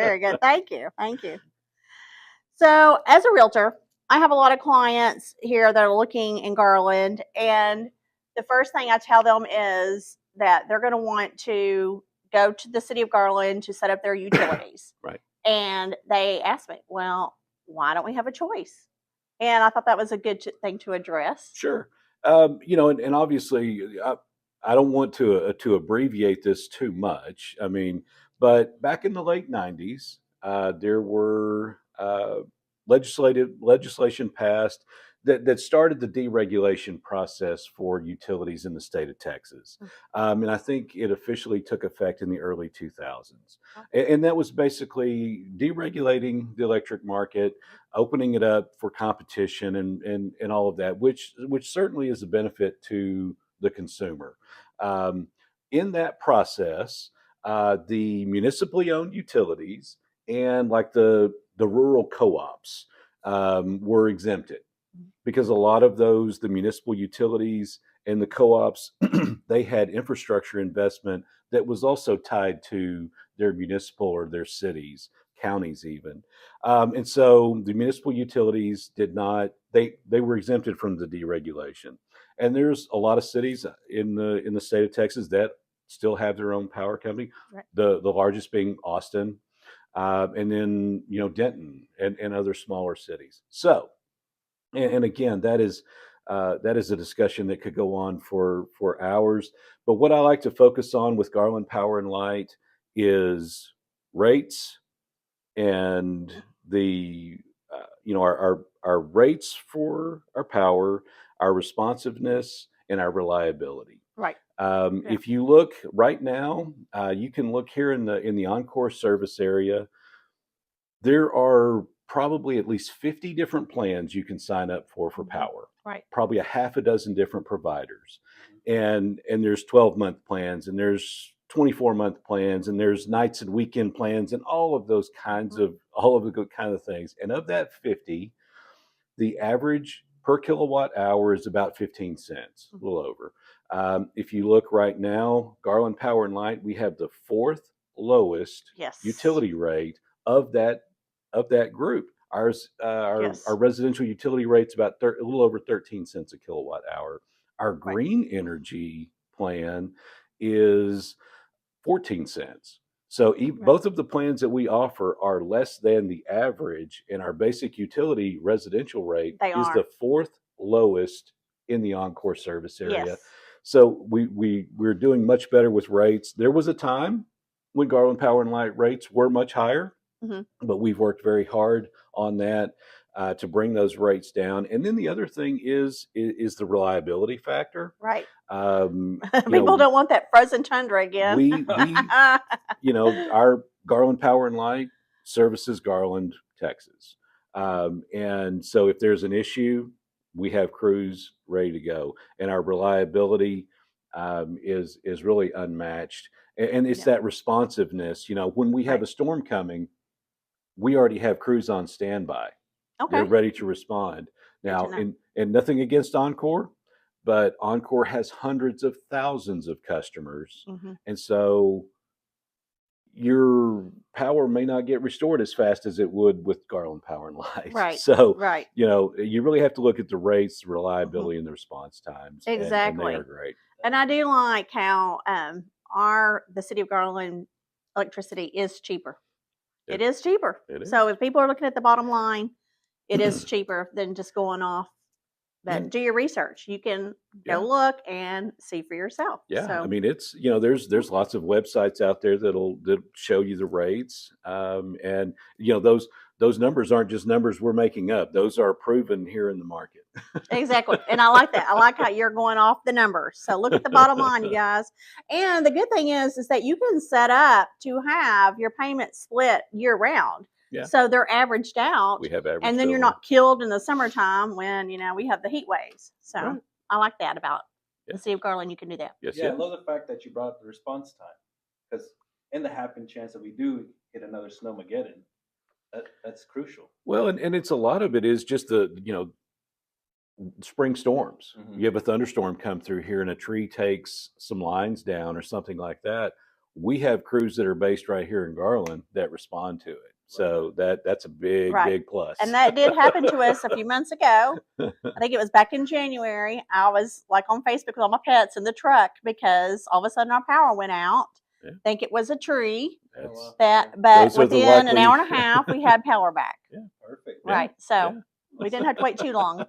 Very good. Thank you. Thank you. So, as a realtor, I have a lot of clients here that are looking in Garland, and the first thing I tell them is that they're going to want to go to the city of Garland to set up their utilities. Right. And they asked me, well, why don't we have a choice? And I thought that was a good thing to address. Sure. And obviously, I don't want to abbreviate this too much. I mean, but back in the late '90s, there were legislation passed that started the deregulation process for utilities in the state of Texas, and I think it officially took effect in the early 2000s, and that was basically deregulating the electric market, opening it up for competition, and all of that, which certainly is a benefit to the consumer. In that process, the municipally owned utilities and like the rural co-ops were exempted because a lot of the municipal utilities and the co-ops, they had infrastructure investment that was also tied to their municipal or their cities, counties even. And so the municipal utilities did not, they were exempted from the deregulation. And there's a lot of cities in the state of Texas that still have their own power company. Right. The largest being Austin, and then Denton and other smaller cities. So, and again, that is a discussion that could go on for hours. But what I like to focus on with Garland Power and Light is rates and the our rates for our power, our responsiveness, and our reliability. Right. If you look right now, you can look here in the Encore service area. There are probably at least 50 different plans you can sign up for power. Right. Probably a half a dozen different providers, and there's 12-month plans, and there's 24-month plans, and there's nights and weekend plans, and all of those kinds of good kind of things. And of that 50, the average per kilowatt hour is about 15 cents, a little over. If you look right now, Garland Power and Light, we have the fourth lowest utility rate of that group. Our residential utility rate's about a little over 13 cents a kilowatt hour. Our green energy plan is 14 cents. So both of the plans that we offer are less than the average, and our basic utility residential rate is the fourth lowest in the Encore service area. Yes. So we're doing much better with rates. There was a time when Garland Power and Light rates were much higher, but we've worked very hard on that to bring those rates down. And then the other thing is the reliability factor. Right. People don't want that frozen tundra again. we our Garland Power and Light services Garland, Texas. And so if there's an issue, we have crews ready to go. And our reliability is really unmatched. And it's that responsiveness. When we have a storm coming, we already have crews on standby. Okay. They're ready to respond. Now, and nothing against Encore, but Encore has hundreds of thousands of customers. And so your power may not get restored as fast as it would with Garland Power and Light. Right. So, you really have to look at the rates, the reliability, and the response times. Exactly. And they are great. And I do like how the city of Garland electricity is cheaper. It is cheaper. So if people are looking at the bottom line, it is cheaper than just going off. But do your research. You can go look and see for yourself. Yeah, so, I mean, it's there's lots of websites out there that'll show you the rates, and those numbers aren't just numbers we're making up. Those are proven here in the market. Exactly, and I like that. I like how you're going off the numbers. So look at the bottom line, you guys. And the good thing is that you can set up to have your payment split year round. Yeah. So they're averaged out. We have average, and then you're not killed in the summertime when we have the heat waves. So I like that about the city of Garland. You can do that. Yes, I love the fact that you brought up the response time, because in the happen chance that we do hit another snowmageddon, that's crucial. Well, and it's a lot of it is just the spring storms. You have a thunderstorm come through here, and a tree takes some lines down or something like that. we have crews that are based right here in Garland that respond to it. So that's a big, big plus. And that did happen to us a few months ago. I think it was back in January. I was like on Facebook with all my pets in the truck because all of a sudden our power went out. Yeah. I think it was a tree. Wow. But Those are the within an likely- hour and a half, we had power back. Perfect. Right. So Yeah. we didn't have to wait too long.